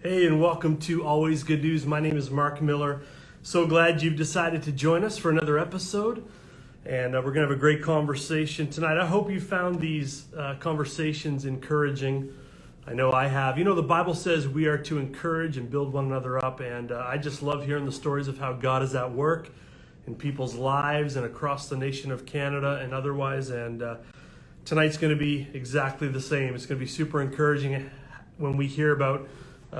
Hey, and welcome to Always Good News. My name is Mark Miller. So glad you've decided to join us for another episode. And we're going to have a great conversation tonight. I hope you found these conversations encouraging. I know I have. You know, the Bible says we are to encourage and build one another up. And I just love hearing the stories of how God is at work in people's lives and across the nation of Canada and otherwise. And tonight's going to be exactly the same. It's going to be super encouraging when we hear about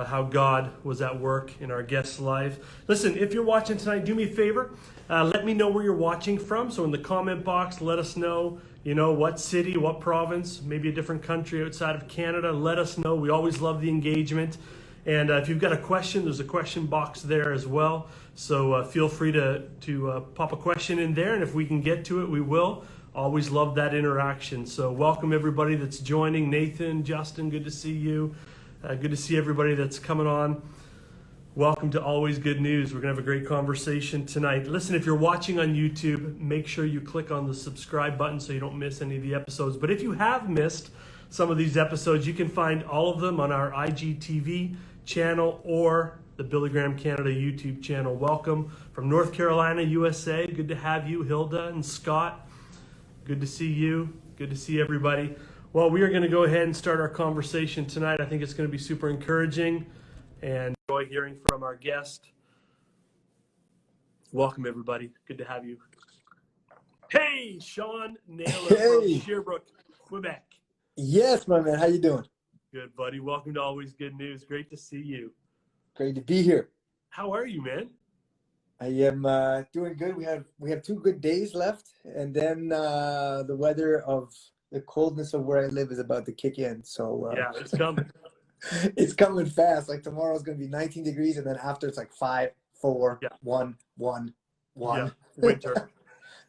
how God was at work in our guest's life. Listen, if you're watching tonight, do me a favor. Let me know where you're watching from. So in the comment box, let us know, what city, what province, maybe a different country outside of Canada. Let us know. We always love the engagement. And if you've got a question, there's a question box there as well. So feel free to pop a question in there. And if we can get to it, we will. Always love that interaction. So welcome everybody that's joining. Nathan, Justin, good to see you. Good to see everybody that's coming on. Welcome to Always Good News. We're going to have a great conversation tonight. Listen, if you're watching on YouTube, make sure you click on the subscribe button so you don't miss any of the episodes. But if you have missed some of these episodes, you can find all of them on our IGTV channel or the Billy Graham Canada YouTube channel. Welcome from North Carolina, USA. Good to have you, Hilda and Scott. Good to see you. Good to see everybody. Well, we are going to go ahead and start our conversation tonight. I think it's going to be super encouraging and enjoy hearing from our guest. Welcome, everybody. Good to have you. Hey, Shawn, Naylor from Sherbrooke, Quebec. Yes, my man. How you doing? Good, buddy. Welcome to Always Good News. Great to see you. Great to be here. How are you, man? I am doing good. We have 2 good days left, and then the weather of the coldness of where I live is about to kick in. So yeah, it's coming. It's coming fast. Like tomorrow's going to be 19 degrees, and then after it's like 5, 4, 1, 1, 1. Yeah, winter.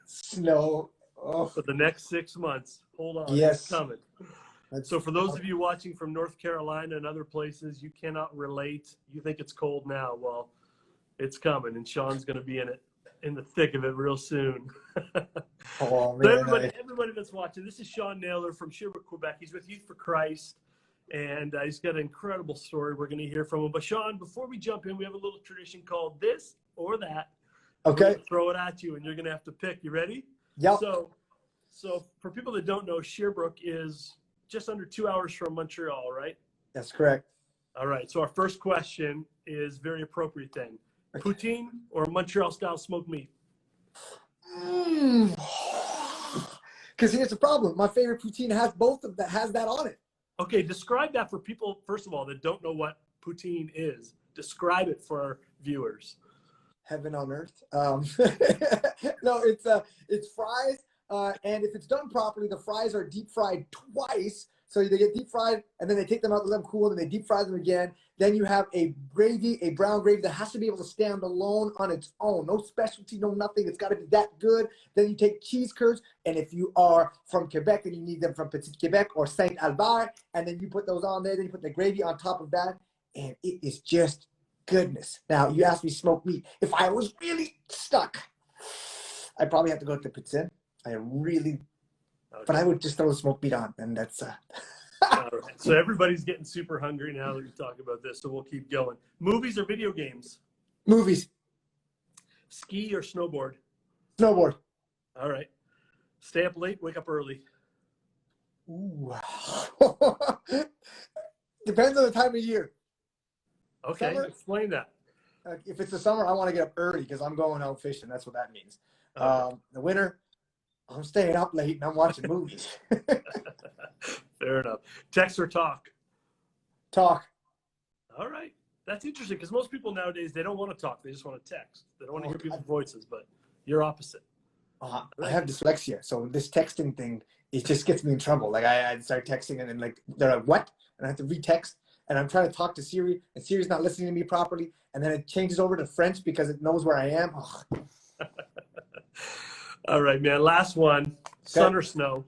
Snow. Oh. For the next 6 months. Hold on. Yes. It's coming. So for those of you watching from North Carolina and other places, you cannot relate. You think it's cold now. Well, it's coming, and Shawn's going to be in the thick of it real soon. Oh, man. So everybody that's watching, this is Shawn Naylor from Sherbrooke, Quebec. He's with Youth for Christ, and he's got an incredible story we're going to hear from him. But Shawn, before we jump in, we have a little tradition called this or that. Okay. Throw it at you, and you're going to have to pick. You ready? Yeah. So for people that don't know, Sherbrooke is just under 2 hours from Montreal, right? That's correct. All right. So our first question is very appropriate then. Okay. Poutine or Montreal-style smoked meat? Because here's the problem. My favorite poutine has both of that, has that on it. Okay, describe that for people, first of all, that don't know what poutine is. Describe it for our viewers. Heaven on earth. No, it's fries, and if it's done properly, the fries are deep fried twice. So they get deep fried, and then they take them out, let them cool, and then they deep fry them again. Then you have a gravy, a brown gravy that has to be able to stand alone on its own. No specialty, no nothing. It's got to be that good. Then you take cheese curds, and if you are from Quebec, then you need them from Petit Quebec or Saint Albert, and then you put those on there. Then you put the gravy on top of that, and it is just goodness. Now, you asked me smoked meat. If I was really stuck, I'd probably have to go to Poutine. But I would just throw the smoked meat on, and that's All right. So everybody's getting super hungry now that we talk about this, so we'll keep going. Movies or video games? Movies. Ski or snowboard? Snowboard. All right. Stay up late, wake up early? Ooh. Depends on the time of year. Okay, Summer, explain that. If it's the summer, I want to get up early because I'm going out fishing. That's what that means. Okay. The winter, I'm staying up late and I'm watching movies. Fair enough. Text or talk? Talk. All right. That's interesting because most people nowadays, they don't want to talk. They just want to text. They don't want to hear people's voices, but you're opposite. I have dyslexia, so this texting thing, it just gets me in trouble. Like I start texting and then like they're like, what? And I have to retext and I'm trying to talk to Siri and Siri's not listening to me properly. And then it changes over to French because it knows where I am. All right, man. Last one. Sun or snow?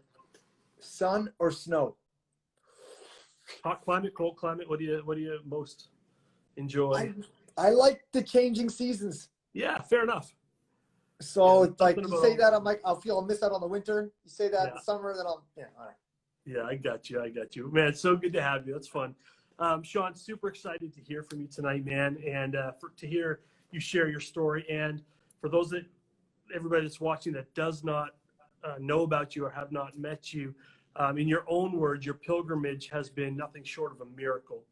Sun or snow? Hot climate, cold climate. What do you most enjoy? I like the changing seasons. Yeah, fair enough. So it's like you say that, I'm like, I'll miss out on the winter. You say that in the summer, then all right. Yeah, I got you. Man, it's so good to have you. That's fun. Shawn, super excited to hear from you tonight, man, and to hear you share your story. And for everybody that's watching that does not know about you or have not met you, in your own words, your pilgrimage has been nothing short of a miracle.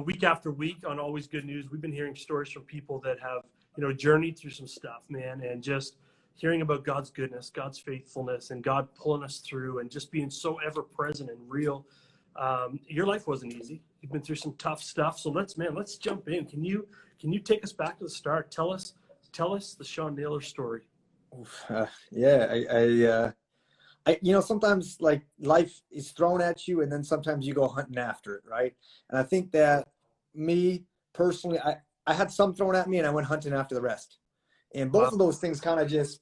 Week after week on Always Good News, we've been hearing stories from people that have, journeyed through some stuff, man, and just hearing about God's goodness, God's faithfulness, and God pulling us through and just being so ever present and real. Your life wasn't easy. You've been through some tough stuff. So let's jump in. Can you take us back to the start? Tell us the Shawn Naylor story. Sometimes like life is thrown at you and then sometimes you go hunting after it. Right. And I think that me personally, I had some thrown at me and I went hunting after the rest. And both of those things kind of just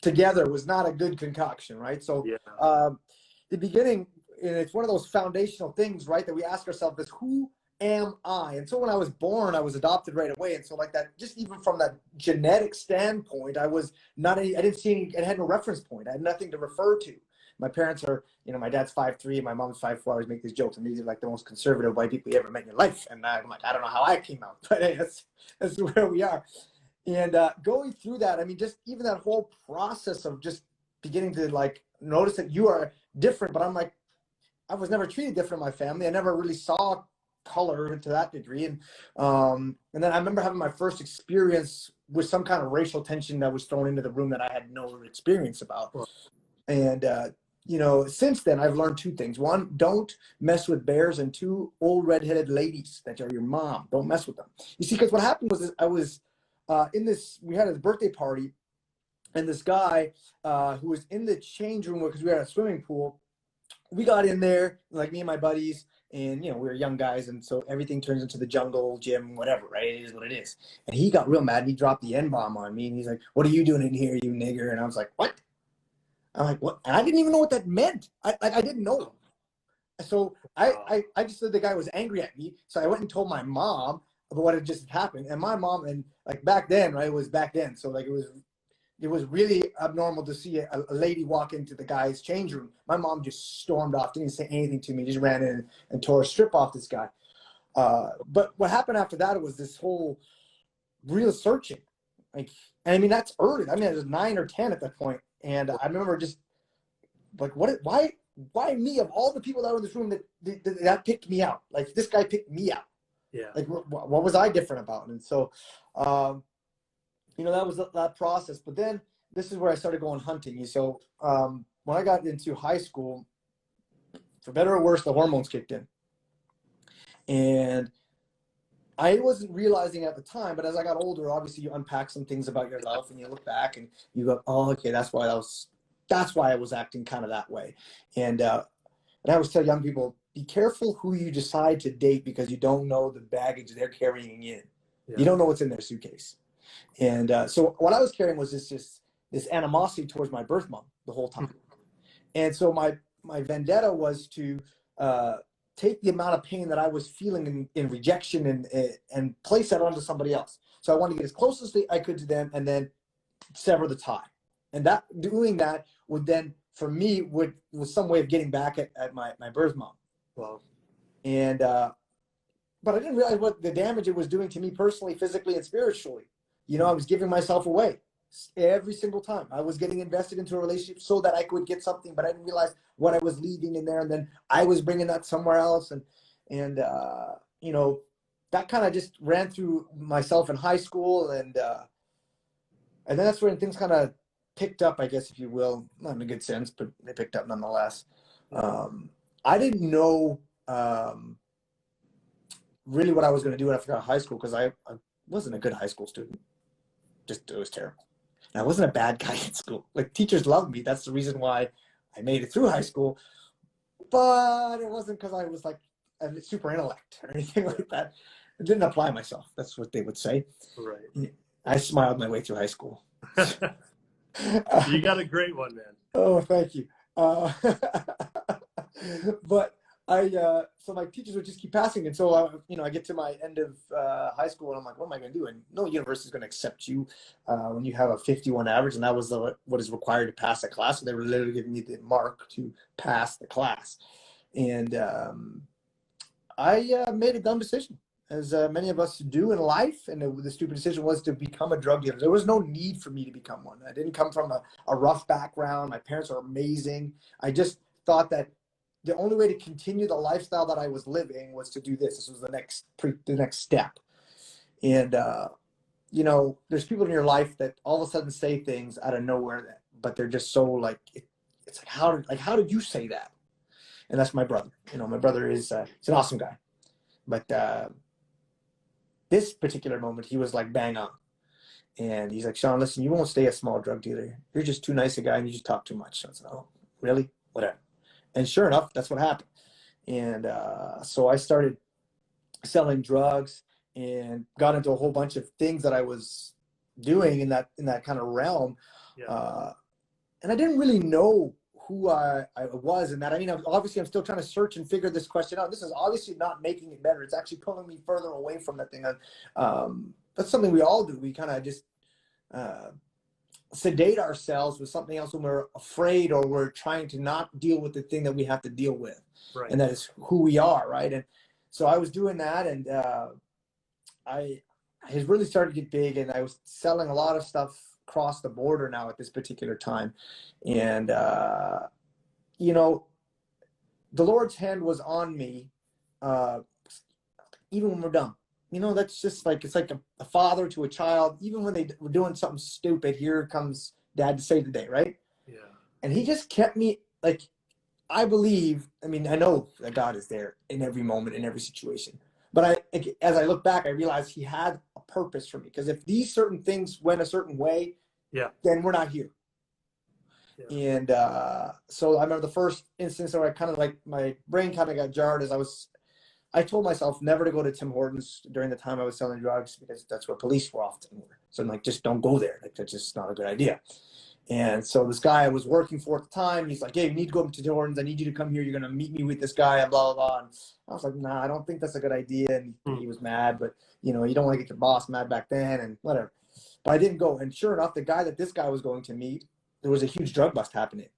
together was not a good concoction. Right. So, the beginning, and it's one of those foundational things, right, that we ask ourselves is, who am I? And so when I was born, I was adopted right away. And so like that, just even from that genetic standpoint, I had no reference point. I had nothing to refer to. My parents are, my dad's 5'3", my mom's 5'4". I always make these jokes, and these are like the most conservative white people you ever met in your life. And I'm like, I don't know how I came out, but hey, that's where we are. And going through that, I mean, just even that whole process of just beginning to like notice that you are different, but I'm like, I was never treated different in my family. I never really saw color to that degree. And then I remember having my first experience with some kind of racial tension that was thrown into the room that I had no experience about. And, since then I've learned two things. One, don't mess with bears. And two, old redheaded ladies that are your mom, don't mess with them. You see, because what happened was I was we had a birthday party, and this guy who was in the change room, because we were at a swimming pool, we got in there, like me and my buddies, and, we were young guys. And so everything turns into the jungle gym, whatever, right? It is what it is. And he got real mad. And he dropped the N-bomb on me. And he's like, "What are you doing in here, you nigger?" And I was like, "What?" I'm like, "What?" And I didn't even know what that meant. I didn't know. So I just said the guy was angry at me. So I went and told my mom about what had just happened. And my mom, and like back then, right, it was back then. So like it was really abnormal to see a lady walk into the guy's change room. My mom just stormed off, didn't say anything to me, just ran in and tore a strip off this guy. But what happened after that was this whole real searching. Like, and I mean, that's early. I mean, I was 9 or 10 at that point. And I remember just like, why me, of all the people that were in this room that picked me out? Like, this guy picked me out. Yeah. Like, what was I different about? And so, that was that process. But then this is where I started going hunting. So when I got into high school, for better or worse, the hormones kicked in. And I wasn't realizing at the time, but as I got older, obviously you unpack some things about your life and you look back and you go, "Oh, okay, that's why I was acting kind of that way." And I always tell young people, be careful who you decide to date, because you don't know the baggage they're carrying in. Yeah. You don't know what's in their suitcase. And so what I was carrying was this animosity towards my birth mom the whole time. And so my vendetta was to take the amount of pain that I was feeling in rejection and place that onto somebody else. So I wanted to get as close as I could to them and then sever the tie. And doing that would then, for me, was some way of getting back at my birth mom. Wow. And but I didn't realize what the damage it was doing to me personally, physically, and spiritually. I was giving myself away every single time. I was getting invested into a relationship so that I could get something, but I didn't realize what I was leaving in there, and then I was bringing that somewhere else. And that kind of just ran through myself in high school, and then that's when things kind of picked up, I guess, if you will, not in a good sense, but they picked up nonetheless. I didn't know really what I was going to do after I got high school, because I wasn't a good high school student. Just, it was terrible. And I wasn't a bad guy in school. Like, teachers loved me. That's the reason why I made it through high school. But it wasn't because I was like a super intellect or anything like that. I didn't apply myself. That's what they would say. Right. I smiled my way through high school. You got a great one, man. Oh, thank you. But so my teachers would just keep passing. And so, I get to my end of high school and I'm like, what am I going to do? And no university is going to accept you when you have a 51 average. And that was what is required to pass a class. So they were literally giving me the mark to pass the class. And I made a dumb decision, as many of us do in life. And the stupid decision was to become a drug dealer. There was no need for me to become one. I didn't come from a rough background. My parents are amazing. I just thought that the only way to continue the lifestyle that I was living was to do this. This was the next step. And, you know, there's people in your life that all of a sudden say things out of nowhere, but they're just so like, it's like, how did you say that? And that's my brother. You know, my brother is, he's an awesome guy. But this particular moment, he was like bang on. And he's like, Shawn, listen, you won't stay a small drug dealer. You're just too nice a guy and you just talk too much. So I said, oh, really? Whatever. And sure enough, that's what happened. And so I started selling drugs and got into a whole bunch of things that I was doing in that kind of realm. Yeah. And I didn't really know who I was in that. I mean, obviously I'm still trying to search and figure this question out. This is obviously not making it better. It's actually pulling me further away from that thing. That's something we all do. We kind of just sedate ourselves with something else when we're afraid or we're trying to not deal with the thing that we have to deal with. Right. And that is who we are, right? And so I was doing that, and I had really started to get big, and I was selling a lot of stuff across the border now at this particular time. And, you know, the Lord's hand was on me even when we're done. You know, that's just like, it's like a father to a child. Even when they were doing something stupid, here comes Dad to save the day, right? Yeah. And he just kept me, like, I believe, I mean, I know that God is there in every moment, in every situation. But as I look back, I realized he had a purpose for me. Because if these certain things went a certain way, yeah, then we're not here. Yeah. And so I remember the first instance where I kind of like, my brain kind of got jarred as I told myself never to go to Tim Hortons during the time I was selling drugs, because that's where police were often. So I'm like, just don't go there. Like, that's just not a good idea. And so this guy I was working for at the time, he's like, hey, you need to go up to Tim Hortons. I need you to come here. You're going to meet me with this guy and blah, blah, blah. And I was like, nah, I don't think that's a good idea. And he was mad, but you know, you don't want to get your boss mad back then and whatever. But I didn't go. And sure enough, the guy that this guy was going to meet, there was a huge drug bust happening.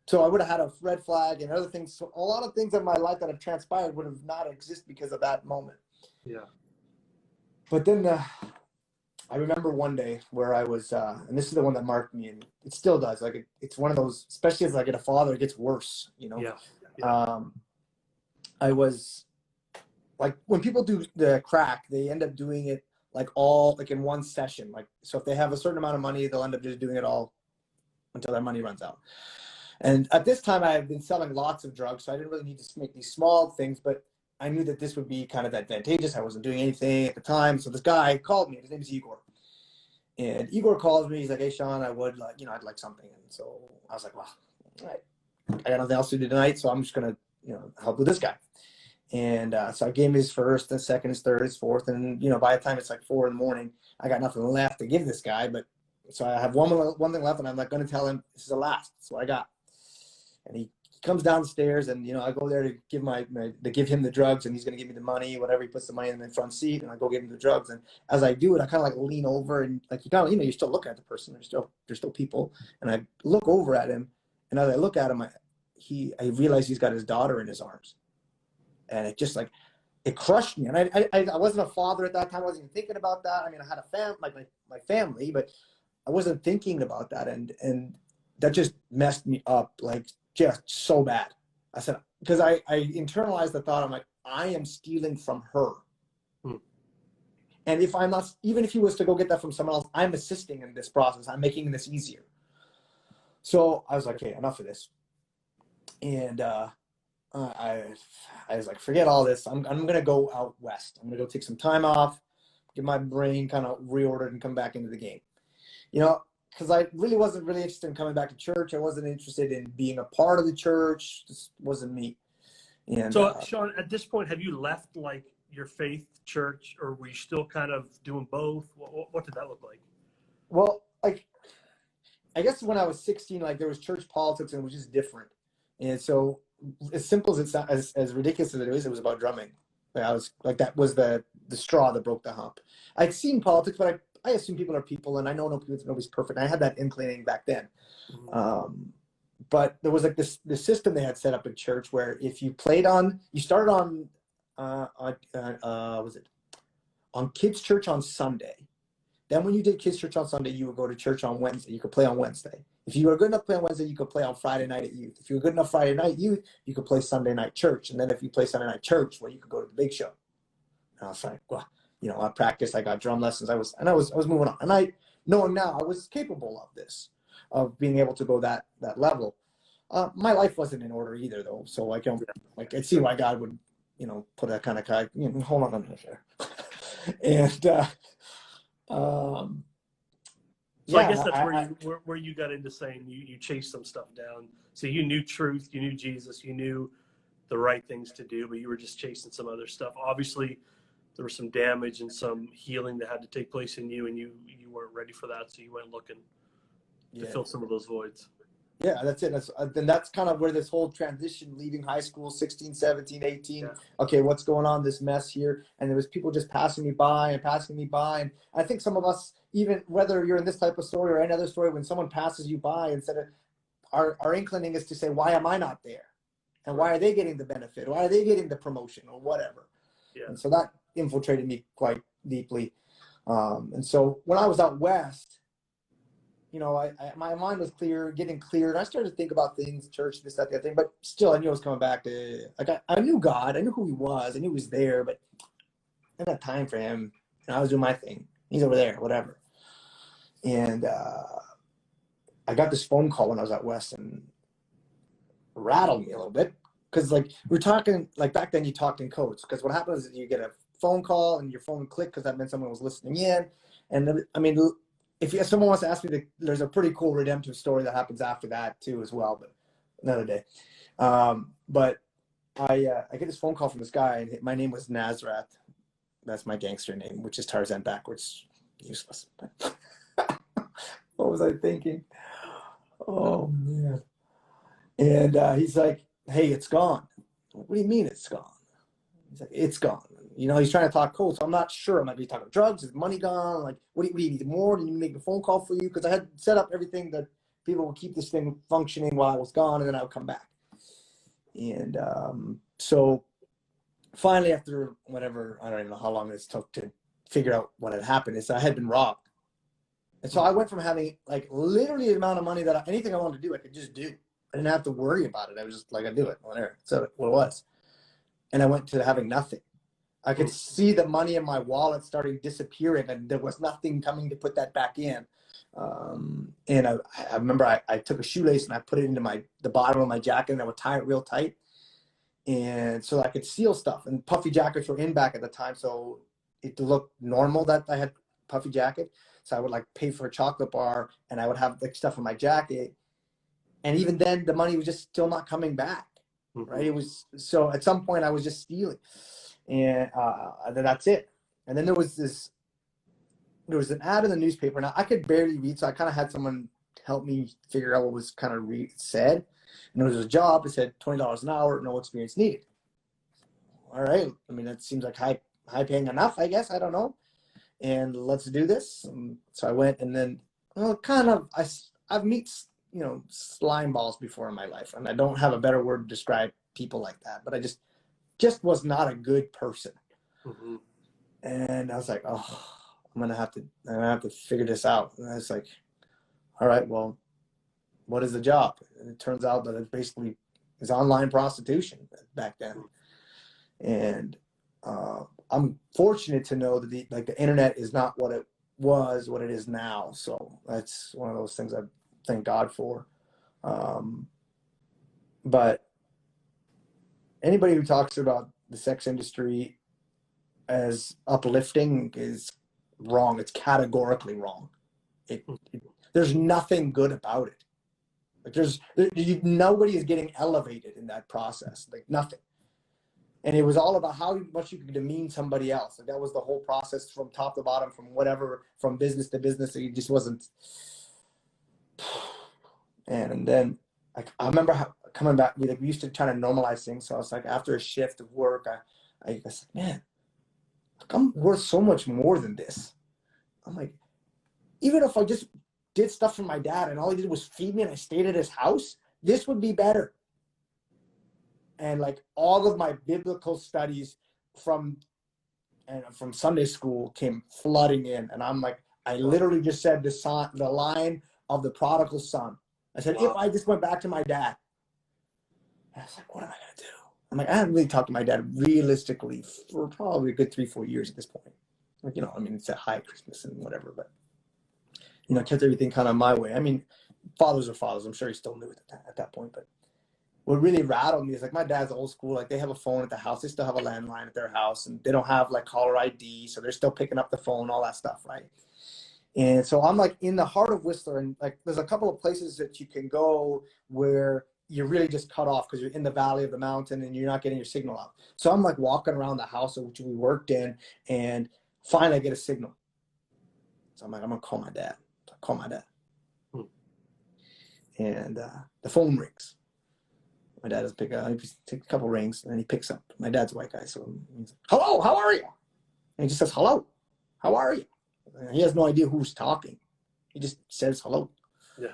So I would have had a red flag and other things. So a lot of things in my life that have transpired would have not existed because of that moment. Yeah. But then I remember one day where I was, and this is the one that marked me, and it still does. Like it's one of those, especially as I get a father, it gets worse, you know? Yeah. Yeah. I was like, when people do the crack, they end up doing it like in one session. Like, so if they have a certain amount of money, they'll end up just doing it all until their money runs out. And at this time I had been selling lots of drugs, so I didn't really need to make these small things, but I knew that this would be kind of advantageous. I wasn't doing anything at the time. So this guy called me. His name is Igor. And Igor calls me. He's like, hey, Shawn, I'd like something. And so I was like, well, all right, I got nothing else to do tonight, so I'm just going to, help with this guy. And so I gave him his first, his second, his third, his fourth. And, by the time it's like 4 a.m, I got nothing left to give this guy. But so I have one thing left, and I'm not going to tell him this is the last. That's what I got. And he comes downstairs, and I go there to give him the drugs, and he's going to give me the money, whatever. He puts the money in the front seat, and I go give him the drugs. And as I do it, I kind of like lean over, and like you're still looking at the person. There's still people, and I look over at him, and as I look at him, I realize he's got his daughter in his arms, and it just like it crushed me. And I wasn't a father at that time. I wasn't even thinking about that. I mean, I had a family, like my family, but I wasn't thinking about that, and that just messed me up, like. Just so bad. I said, because I internalized the thought, I'm like, I am stealing from her. And if I'm not, even if he was to go get that from someone else, I'm assisting in this process. I'm making this easier. So I was like, okay, enough of this. And I was like, forget all this. I'm going to go out west. I'm going to go take some time off, get my brain kind of reordered and come back into the game. Because I really wasn't really interested in coming back to church. I wasn't interested in being a part of the church. This wasn't me. And so, Shawn, at this point, have you left like your faith church, or were you still kind of doing both? What did that look like? Well, like, I guess when I was 16, like there was church politics, and it was just different. And so, as simple as it sounds, as ridiculous as it is, it was about drumming. Like, I was like, that was the straw that broke the hump. I'd seen politics, but I assume people are people, and I know nobody's perfect. I had that inclining back then. but there was like this system they had set up in church where if you played on, you started on, was it on kids church on Sunday. Then when you did kids church on Sunday, you would go to church on Wednesday. You could play on Wednesday. If you were good enough to play on Wednesday, you could play on Friday night at youth. If you were good enough Friday night youth, you could play Sunday night church. And then if you play Sunday night church, well, you could go to the big show. And I was like, well, you know, I practiced, I got drum lessons. I was moving on. And knowing now I was capable of this, of being able to go that level. My life wasn't in order either though. So I see why God would, you know, put that kind of, you know, hold on a minute here. And, so I guess that's where you got into saying you chased some stuff down. So you knew truth, you knew Jesus, you knew the right things to do, but you were just chasing some other stuff. Obviously, there was some damage and some healing that had to take place in you, and you weren't ready for that, so you went looking to fill some of those voids. Yeah, that's it. That's kind of where this whole transition, leaving high school, 16, 17, 18. Yeah. Okay, what's going on, this mess here? And there was people just passing me by. And I think some of us, even whether you're in this type of story or any other story, when someone passes you by, instead of our inclining is to say, why am I not there? And why are they getting the benefit? Why are they getting the promotion or whatever? Yeah. And so that infiltrated me quite deeply. And so when I was out west, you know, my mind was getting clear, and I started to think about things, church, this, that, the other thing. But still, I knew I was coming back to, like, I knew God, I knew who He was, I knew He was there, but I didn't have time for Him. And I was doing my thing. He's over there, whatever. And I got this phone call when I was out west, and rattled me a little bit, because like we're talking, like back then you talked in codes. Because what happens is you get a phone call and your phone clicked, because that meant someone was listening in. And I mean, if someone wants to ask me, there's a pretty cool redemptive story that happens after that too as well, but another day. But I get this phone call from this guy, and my name was Nazareth. That's my gangster name, which is Tarzan backwards. Useless. What was I thinking? Oh man. And he's like, hey, it's gone. What do you mean it's gone? He's like, it's gone. You know, he's trying to talk code, so I'm not sure. I might be talking drugs. Is money gone? Like, what do you need more? Do you make a phone call for you? Because I had set up everything that people would keep this thing functioning while I was gone, and then I would come back. And so finally, after whatever, I don't even know how long this took to figure out what had happened, is I had been robbed. And so I went from having like literally the amount of money that anything I wanted to do, I could just do. I didn't have to worry about it. I was just like, I do it, whatever. So what it was. And I went to having nothing. I could see the money in my wallet starting disappearing, and there was nothing coming to put that back in. And I remember I took a shoelace and I put it into the bottom of my jacket, and I would tie it real tight, and so I could steal stuff. And puffy jackets were in back at the time, so it looked normal that I had puffy jacket. So I would like pay for a chocolate bar, and I would have like stuff in my jacket. And even then, the money was just still not coming back. Right? It was, so at some point I was just stealing. And then that's it. And then there was an ad in the newspaper. Now I could barely read, so I kind of had someone help me figure out what was kind of said. And there was a job. It said $20 an hour, no experience needed. All right. I mean, that seems like high paying enough, I guess. I don't know. And let's do this. So I went, and then I've met, you know, slime balls before in my life, and I don't have a better word to describe people like that. But I just was not a good person. Mm-hmm. And I was like, oh, I'm gonna have to figure this out. And I was like, all right, well, what is the job? And it turns out that it basically is online prostitution back then. And I'm fortunate to know that the internet is not what it was, what it is now. So that's one of those things I thank God for. But anybody who talks about the sex industry as uplifting is wrong. It's categorically wrong. There's nothing good about it. Like nobody is getting elevated in that process. Like nothing. And it was all about how much you could demean somebody else. Like that was the whole process from top to bottom, from whatever, from business to business. It just wasn't. And then I remember coming back, we used to try to normalize things. So I was like, after a shift of work, I was like, man, I'm worth so much more than this. I'm like, even if I just did stuff for my dad and all he did was feed me and I stayed at his house, this would be better. And like all of my biblical studies from Sunday school came flooding in. And I'm like, I literally just said the line of the prodigal son. I said, if I just went back to my dad. I was like, what am I going to do? I'm like, I haven't really talked to my dad realistically for probably a good 3-4 years at this point. Like, you know, I mean, it's a high Christmas and whatever, but, you know, I kept everything kind of my way. I mean, fathers are fathers. I'm sure he still knew it at that point. But what really rattled me is like my dad's old school. Like they have a phone at the house. They still have a landline at their house and they don't have like caller ID. So they're still picking up the phone, all that stuff, right? And so I'm like in the heart of Whistler, and like there's a couple of places that you can go where you're really just cut off because you're in the valley of the mountain and you're not getting your signal out. So I'm like walking around the house which we worked in, and finally I get a signal. So I'm like, I'm gonna call my dad. So I call my dad. And the phone rings. My dad doesn't pick up. He takes a couple rings and then he picks up. My dad's a white guy, so he's like, hello, how are you? And he just says, hello, how are you? And he has no idea who's talking. He just says hello. Yeah.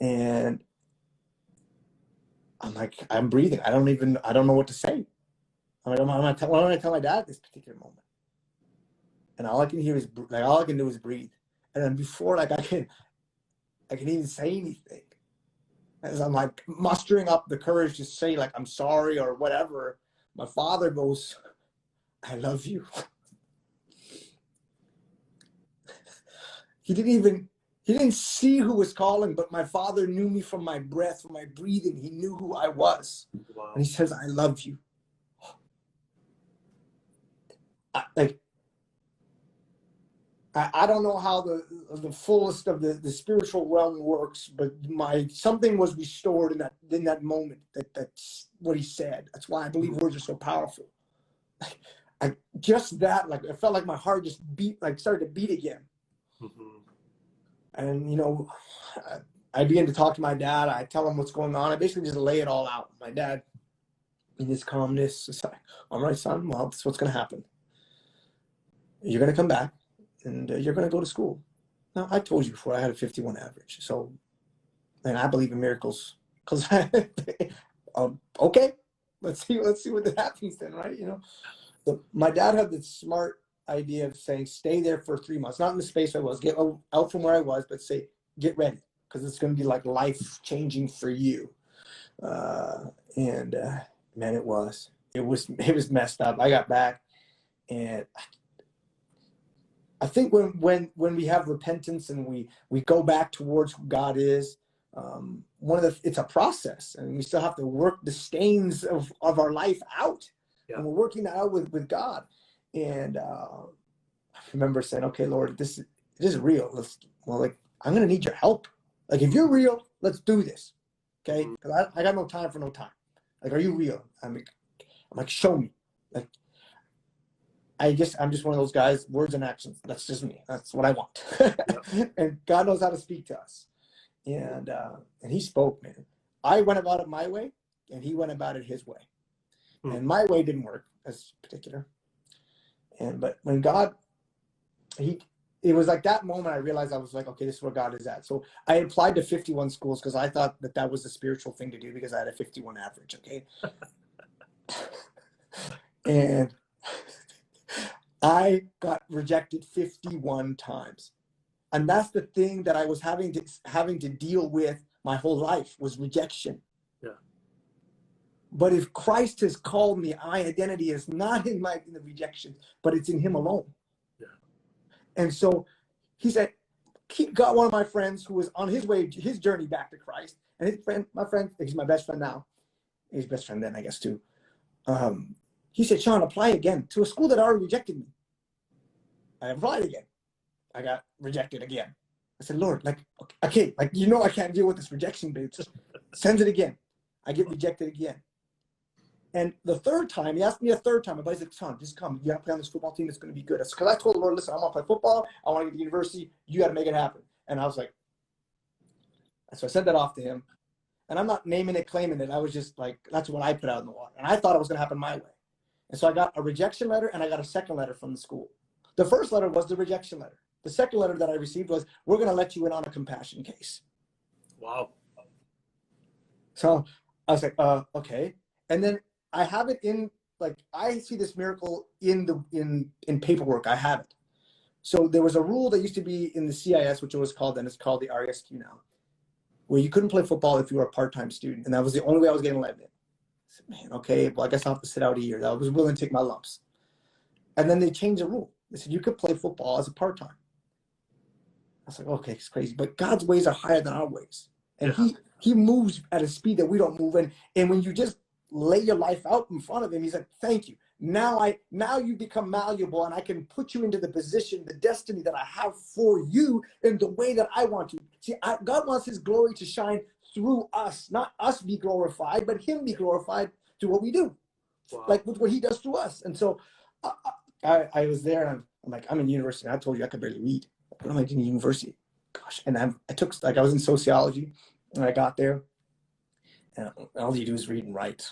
And I'm like, I'm breathing. I don't know what to say. I'm like, what am I tell my dad at this particular moment? And all I can hear is all I can do is breathe. And then before like I can even say anything, as I'm like mustering up the courage to say like I'm sorry or whatever, my father goes, I love you. He didn't see who was calling, but my father knew me from my breath, from my breathing. He knew who I was. Wow. And he says, I love you. I don't know how the fullest of the spiritual realm works, but something was restored in that moment. That's what he said. That's why I believe words are so powerful. I felt like my heart just started to beat again. Mm-hmm. And, you know, I begin to talk to my dad. I tell him what's going on. I basically just lay it all out. My dad, in his calmness, is like, all right, son, well, this is what's going to happen. You're going to come back, and you're going to go to school. Now, I told you before, I had a 51 average. So, and I believe in miracles. Because, okay, let's see what happens then, right? You know, so my dad had the smart idea of saying, stay there for 3 months, not in the space I was, get out from where I was, but say, get ready, because it's going to be like life changing for you. Man, it was messed up. I got back, and I think when we have repentance and we go back towards who God is, it's a process, and we still have to work the stains of our life out. Yeah. And we're working that out with God. And I remember saying, okay, Lord, this is real. I'm going to need your help. Like, if you're real, let's do this. Okay. Because I got no time for no time. Like, are you real? I'm like, show me. Like, I'm just one of those guys, words and actions. That's just me. That's what I want. Yep. And God knows how to speak to us. And he spoke, man. I went about it my way, and he went about it his way. And my way didn't work as particular. But when God, it was like that moment I realized, I was like, okay, this is where God is at. So I applied to 51 schools because I thought that was the spiritual thing to do, because I had a 51 average. Okay. And I got rejected 51 times. And that's the thing that I was having to deal with my whole life, was rejection. Yeah. But if Christ has called me, my identity is not in the rejection, but it's in him alone. Yeah. And so he said, got one of my friends who was on his journey back to Christ. And my friend, he's my best friend now. He's best friend then, I guess, too. He said, Shawn, apply again to a school that already rejected me. I applied again. I got rejected again. I said, Lord, okay, I can't deal with this rejection, dude. Send it again. I get rejected again. And the third time, he asked me a third time. My buddy said, Shawn, just come. You got to play on this football team. It's going to be good. Because I told the Lord, listen, I want to play football. I want to get to university. You got to make it happen. And I was like, so I sent that off to him. And I'm not naming it, claiming it. I was just like, that's what I put out in the water. And I thought it was going to happen my way. And so I got a rejection letter, and I got a second letter from the school. The first letter was the rejection letter. The second letter that I received was, we're going to let you in on a compassion case. Wow. So I was like, okay. And then I have it in, like, I see this miracle in paperwork. I have it. So there was a rule that used to be in the CIS, which it was called then, it's called the RSQ now, where you couldn't play football if you were a part-time student. And that was the only way I was getting let in. I said, man, okay, well, I guess I'll have to sit out a year. I was willing to take my lumps. And then they changed the rule. They said you could play football as a part-time. I was like, okay, it's crazy. But God's ways are higher than our ways. And he moves at a speed that we don't move. And when you just lay your life out in front of him, he's like, thank you. Now you become malleable, and I can put you into the position, the destiny that I have for you in the way that I want to. See, God wants his glory to shine through us, not us be glorified, but him be glorified through what we do. Wow. Like with what he does through us. And so I was there, and I'm like, I'm in university. And I told you I could barely read. What am I doing in university? Gosh. And I was in sociology, and I got there, and all you do is read and write.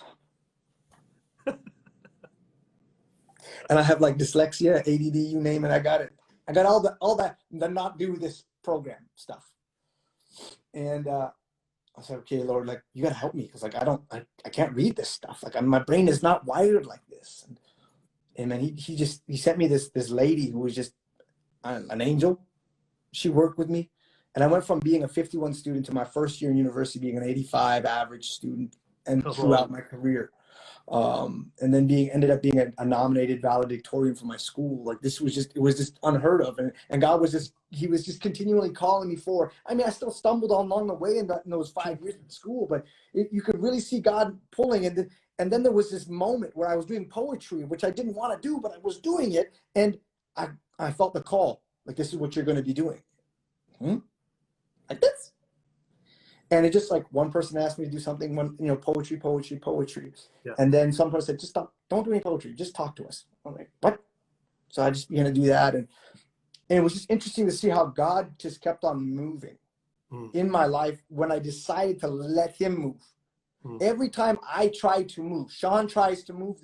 And I have like dyslexia, ADD, you name it. I got it. I got all that the not do this program stuff. And I said, okay, Lord, like, you got to help me. Cause like, I can't read this stuff. Like, my brain is not wired like this. And then he sent me this lady who was just an angel. She worked with me. And I went from being a 51 student to my first year in university being an 85 average student, and throughout my career. And then ended up being a nominated valedictorian for my school. Like, it was just unheard of. And God was he was just continually calling me for, I mean, I still stumbled along the way in those 5 years in school, but you could really see God pulling. And then there was this moment where I was doing poetry, which I didn't want to do, but I was doing it. And I felt the call, like, this is what you're going to be doing. Like this. And it just, like, one person asked me to do something, poetry. Yeah. And then some person said, just stop, don't do any poetry, just talk to us. I'm like, what? So I just began to do that. And it was just interesting to see how God just kept on moving in my life when I decided to let him move. Every time I try to move, Shawn tries to move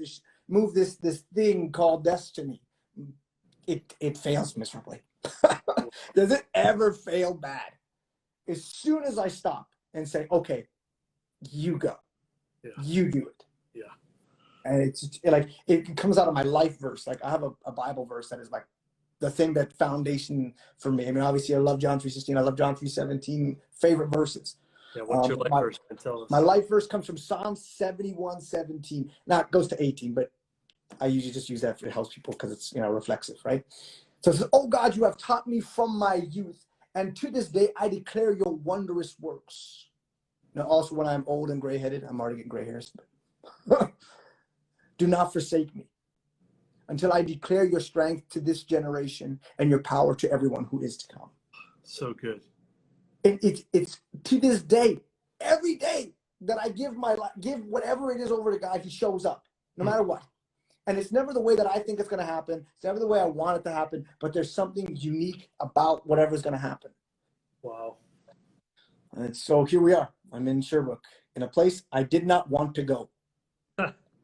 this thing called destiny. It fails miserably. Does it ever fail bad? As soon as I stop and say, okay, you go, you do it. Yeah. And it's like, it comes out of my life verse. Like, I have a Bible verse that is like the thing, that foundation for me. I mean, obviously I love John 3:16. I love John 3:17, favorite verses. Yeah. What's your life verse? Tell us. My life verse comes from Psalm 71:17. Now it goes to 18, but I usually just use that for it helps people because it's, reflexive, right? So it says, oh God, you have taught me from my youth, and to this day I declare your wondrous works. Now also when I'm old and gray-headed, I'm already getting gray hairs. Do not forsake me until I declare your strength to this generation and your power to everyone who is to come. So good. It's to this day, every day that I give whatever it is over to God, he shows up, no matter what. And it's never the way that I think it's going to happen. It's never the way I want it to happen, but there's something unique about whatever's going to happen. Wow. And so here we are. I'm in Sherbrooke, in a place I did not want to go.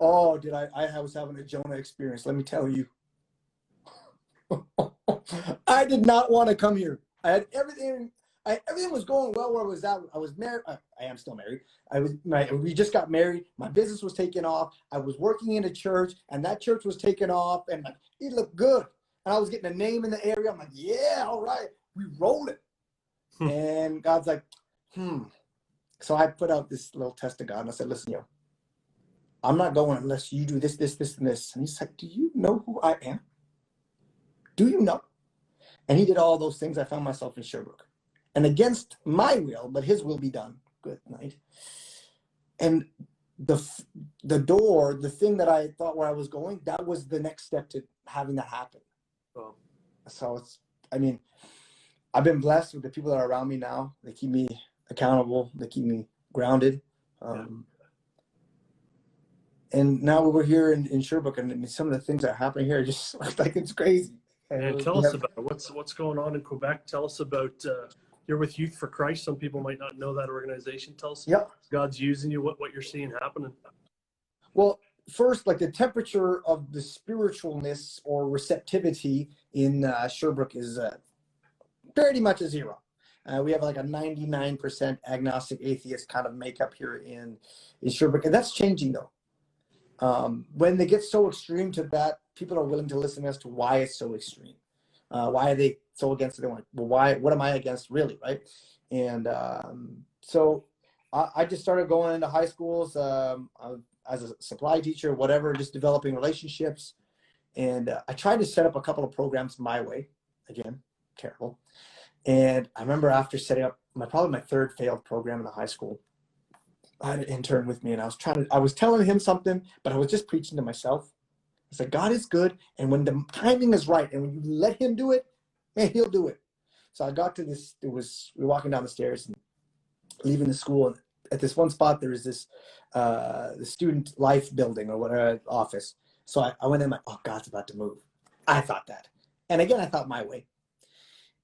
Oh, I was having a Jonah experience, let me tell you. I did not want to come here. I had everything. Everything was going well where I was at. I was married. I am still married. We just got married. My business was taking off. I was working in a church, and that church was taking off, and it looked good. And I was getting a name in the area. I'm like, yeah, all right, we rolled it. And God's like, So I put out this little test to God, and I said, listen, I'm not going unless you do this, this, this, and this. And he's like, do you know who I am? Do you know? And he did all those things. I found myself in Sherbrooke. And against my will, but his will be done. Good night. And the door, the thing that I thought where I was going, that was the next step to having that happen. Oh. So I've been blessed with the people that are around me now. They keep me accountable. They keep me grounded. And now we're here in Sherbrooke, and some of the things that are happening here are just like, it's crazy. And tell us about what's going on in Quebec. Tell us about you're with Youth for Christ. Some people might not know that organization. Tell us God's using you, what you're seeing happening. Well, first, like, the temperature of the spiritualness or receptivity in Sherbrooke is pretty much a zero. We have like a 99% agnostic atheist kind of makeup here in Sherbrooke, and that's changing though. When they get so extreme to that, people are willing to listen as to why it's so extreme. Why are they so against it? They're like, well, why? What am I against, really, right? And so I just started going into high schools as a supply teacher, whatever, just developing relationships. And I tried to set up a couple of programs my way. Again, terrible. And I remember after setting up probably my third failed program in the high school, I had an intern with me, and I was telling him something, but I was just preaching to myself. I said, God is good, and when the timing is right, and when you let him do it, man, he'll do it. So I got to this, we were walking down the stairs and leaving the school, and at this one spot, there was this the student life building or whatever, office. So I went in, like, oh, God's about to move. I thought that. And again, I thought my way.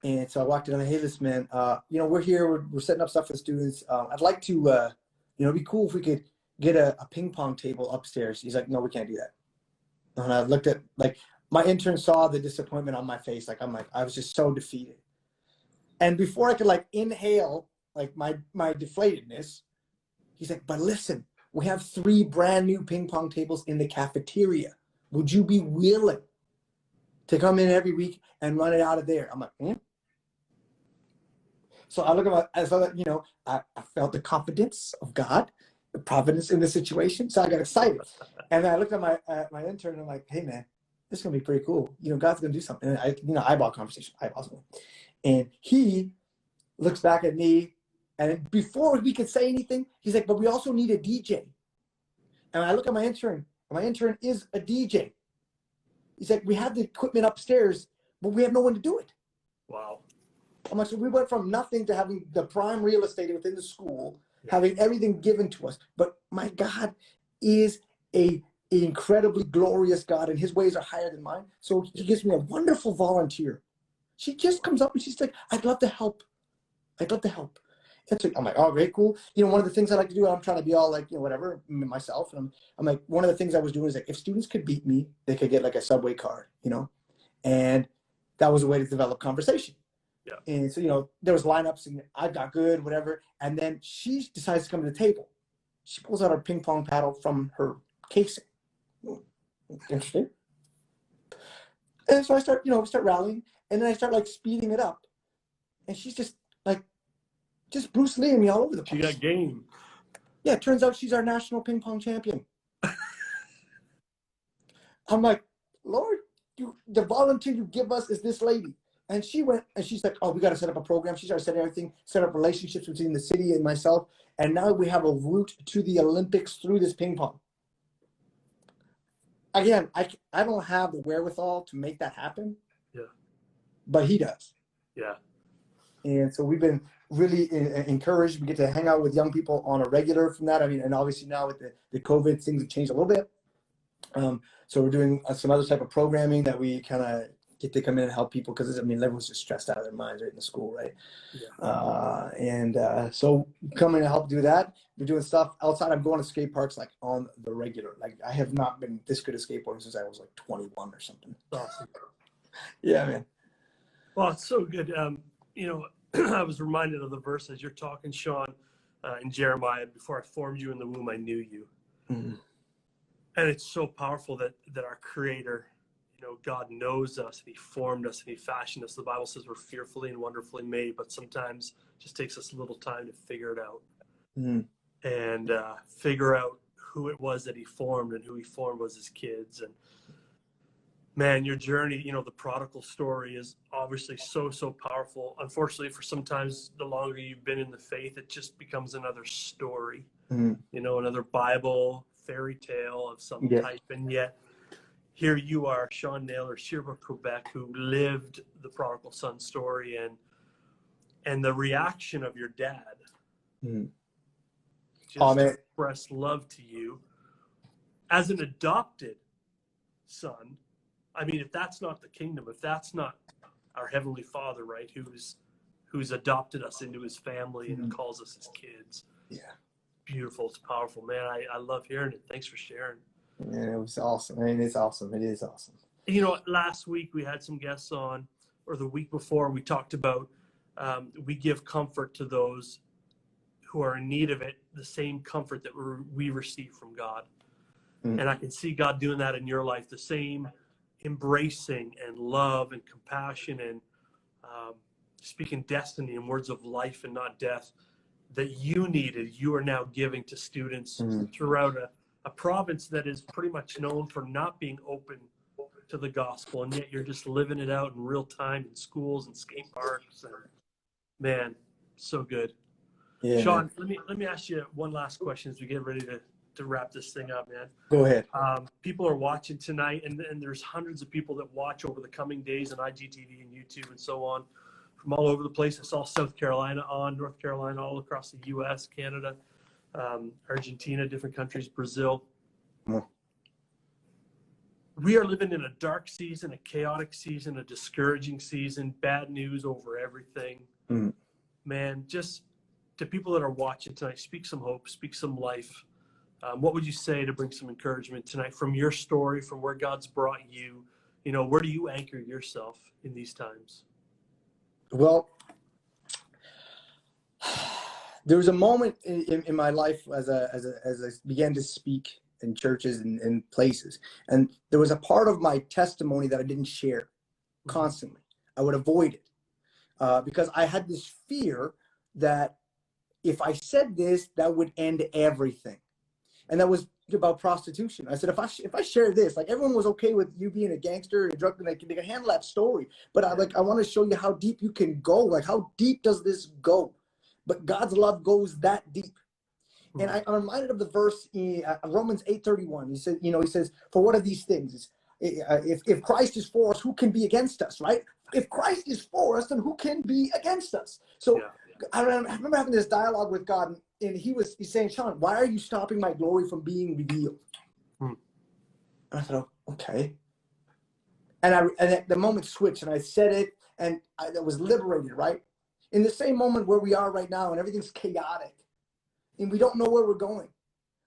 And so I walked in, and hey, listen, man, we're here, we're setting up stuff for the students. I'd like to, it'd be cool if we could get a ping pong table upstairs. He's like, no, we can't do that. And I looked at, like, my intern saw the disappointment on my face. Like, I was just so defeated. And before I could like inhale, like my deflatedness, he's like, but listen, we have 3 brand new ping pong tables in the cafeteria. Would you be willing to come in every week and run it out of there? I'm like, So I look at I felt the confidence of God, the providence in the situation. So I got excited. And I looked at my intern and I'm like, hey man, this is gonna be pretty cool. God's gonna do something. And eyeball conversation, eyeball. And he looks back at me, and before we could say anything, he's like, but we also need a DJ. And I look at my intern, and my intern is a DJ. He's like, we have the equipment upstairs, but we have no one to do it. Wow. I'm like, so we went from nothing to having the prime real estate within the school, having everything given to us. But my God is an incredibly glorious God, and his ways are higher than mine. So he gives me a wonderful volunteer. She just comes up and she's like, I'd love to help. I'd love to help. And so I'm like, oh, great, cool. One of the things I like to do, I'm trying to be all like, whatever, myself. And I'm like, one of the things I was doing is like, if students could beat me, they could get like a Subway card, and that was a way to develop conversation. Yeah. And so, there was lineups and I got good, whatever. And then she decides to come to the table. She pulls out her ping pong paddle from her casing. Interesting. And so I start rallying, and then I start like speeding it up. And she's just Bruce Lee me all over the place. She got game. Yeah, it turns out she's our national ping pong champion. I'm like, Lord, the volunteer you give us is this lady. And she went, and she's like, oh, we got to set up a program. She started setting everything, set up relationships between the city and myself. And now we have a route to the Olympics through this ping pong. Again, I don't have the wherewithal to make that happen. Yeah. But he does. Yeah. And so we've been really encouraged. We get to hang out with young people on a regular from that. I mean, and obviously now with the COVID, things have changed a little bit. So we're doing some other type of programming that we kind of get to come in and help people, because everyone's just stressed out of their minds right in the school, right? Yeah. So coming to help do that. We're doing stuff outside. I'm going to skate parks like on the regular. Like I have not been this good at skateboarding since I was like 21 or something. Awesome. Yeah, man. Well, it's so good. I was reminded of the verse as you're talking, Shawn, in Jeremiah, before I formed you in the womb, I knew you. Mm-hmm. And it's so powerful that our Creator, God knows us, and he formed us, and he fashioned us. The Bible says we're fearfully and wonderfully made, but sometimes it just takes us a little time to figure it out. Mm-hmm. And figure out who it was that he formed, and who he formed was his kids. And man, your journey, the prodigal story is obviously so powerful. Unfortunately, for sometimes the longer you've been in the faith, it just becomes another story, another Bible fairy tale of some type. And yet here you are, Shawn Naylor, Sherbrooke, Quebec, who lived the prodigal son story, and the reaction of your dad just expressed love to you as an adopted son. I mean, if that's not the kingdom, if that's not our Heavenly Father, right, who's adopted us into his family and calls us his kids. Yeah. Beautiful. It's powerful, man. I love hearing it. Thanks for sharing. Yeah, it was awesome. I mean, it's awesome. It is awesome. Last week we had some guests on, or the week before, we talked about we give comfort to those who are in need of it, the same comfort that we receive from God. And I can see God doing that in your life, the same embracing and love and compassion and speaking destiny and words of life and not death that you needed, you are now giving to students throughout a province that is pretty much known for not being open to the gospel, and yet you're just living it out in real time in schools and skate parks. And man, so good. Yeah. Shawn, let me ask you one last question as we get ready to wrap this thing up, man. Go ahead. People are watching tonight, and there's hundreds of people that watch over the coming days on IGTV and YouTube and so on from all over the place. I saw South Carolina on, North Carolina, all across the U.S., Canada, Argentina, different countries, Brazil. We are living in a dark season, a chaotic season, a discouraging season, bad news over everything. Man, just to people that are watching tonight, speak some hope, speak some life. What would you say to bring some encouragement tonight from your story, from where God's brought you? You know, where do you anchor yourself in these times? Well, there was a moment in my life as I began to speak in churches and places, and there was a part of my testimony that I didn't share constantly. I would avoid it because I had this fear that if I said this, that would end everything. And that was about prostitution. I said, if I share this, like everyone was okay with you being a gangster, a drug, they can handle that story. But I want to show you how deep you can go. Like, how deep does this go? But God's love goes that deep. And I'm reminded of the verse in Romans 8:31. He says, for what are these things? If Christ is for us, who can be against us, right? If Christ is for us, then who can be against us? So I remember having this dialogue with God, and he's saying, Shawn, why are you stopping my glory from being revealed? And I thought, okay. And the moment switched, and I said it, and I was liberated, right? In the same moment where we are right now, and everything's chaotic, and we don't know where we're going.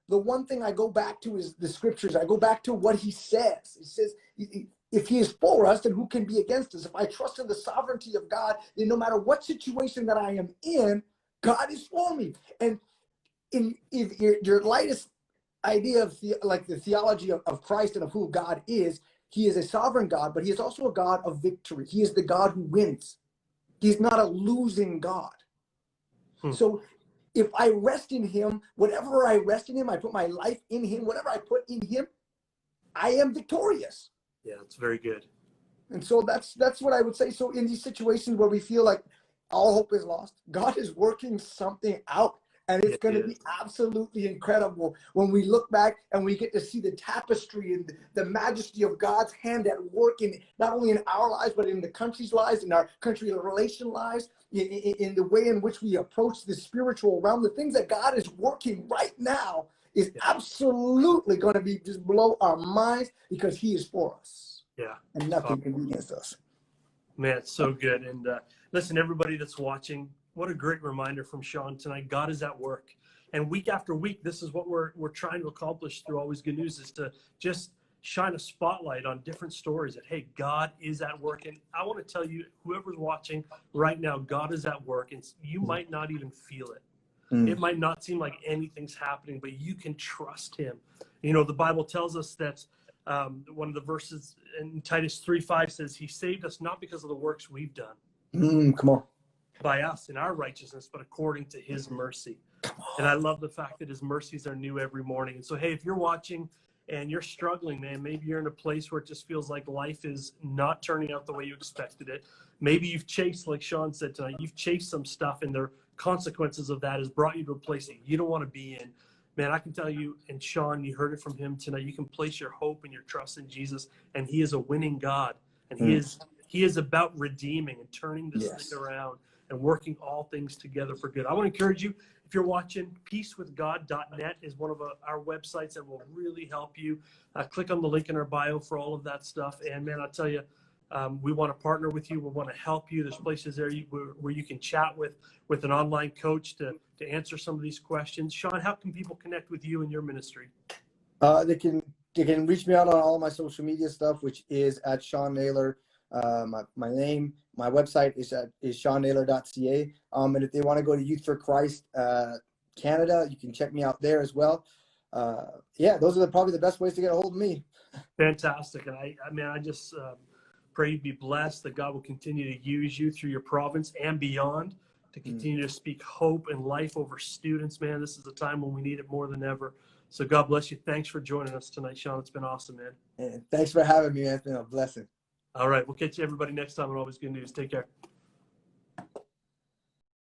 The one thing I go back to is the scriptures. I go back to what he says. He says, if he is for us, then who can be against us? If I trust in the sovereignty of God, then no matter what situation that I am in, God is for me. And if your lightest idea of the theology of Christ and of who God is, he is a sovereign God, but he is also a God of victory. He is the God who wins. He's not a losing God. So if I rest in him, whatever I rest in him, I put my life in him, whatever I put in him, I am victorious. Yeah, it's very good. And so that's what I would say. So in these situations where we feel like all hope is lost, God is working something out. And it's going to be absolutely incredible when we look back and we get to see the tapestry and the majesty of God's hand at work in not only in our lives, but in the country's lives, in our country relation lives, in the way in which we approach the spiritual realm. The things that God is working right now is absolutely going to be just blow our minds because he is for us. Yeah. And nothing can be against us. Man, it's so good. And listen, everybody that's watching, what a great reminder from Shawn tonight. God is at work. And week after week, this is what we're trying to accomplish through Always Good News, is to just shine a spotlight on different stories that, hey, God is at work. And I want to tell you, whoever's watching right now, God is at work. And you might not even feel it. It might not seem like anything's happening, but you can trust him. You know, the Bible tells us that one of the verses in Titus 3:5 says, he saved us not because of the works we've done. Come on. By us in our righteousness, but according to his mercy. And I love the fact that his mercies are new every morning. And so, hey, if you're watching and you're struggling, man, maybe you're in a place where it just feels like life is not turning out the way you expected it. Maybe you've chased, like Shawn said tonight, you've chased some stuff, and the consequences of that has brought you to a place that you don't want to be in. Man, I can tell you, and Shawn, you heard it from him tonight, you can place your hope and your trust in Jesus, and he is a winning God. And he is about redeeming and turning this thing around and working all things together for good. I want to encourage you, if you're watching, peacewithgod.net is one of our websites that will really help you. Click on the link in our bio for all of that stuff. And man, I'll tell you, we want to partner with you. We want to help you. There's places there where you can chat with an online coach to answer some of these questions. Shawn, how can people connect with you and your ministry? They can reach me out on all of my social media stuff, which is at Shawn Naylor. My name, my website is ShawnNaylor.ca. And if they want to go to Youth for Christ Canada, you can check me out there as well. Yeah, those are probably the best ways to get a hold of me. Fantastic. And I just pray you be blessed, that God will continue to use you through your province and beyond to continue to speak hope and life over students, man. This is a time when we need it more than ever. So God bless you. Thanks for joining us tonight, Shawn. It's been awesome, man. And thanks for having me, man. It's been a blessing. All right. We'll catch you everybody next time on Always Good News. Take care.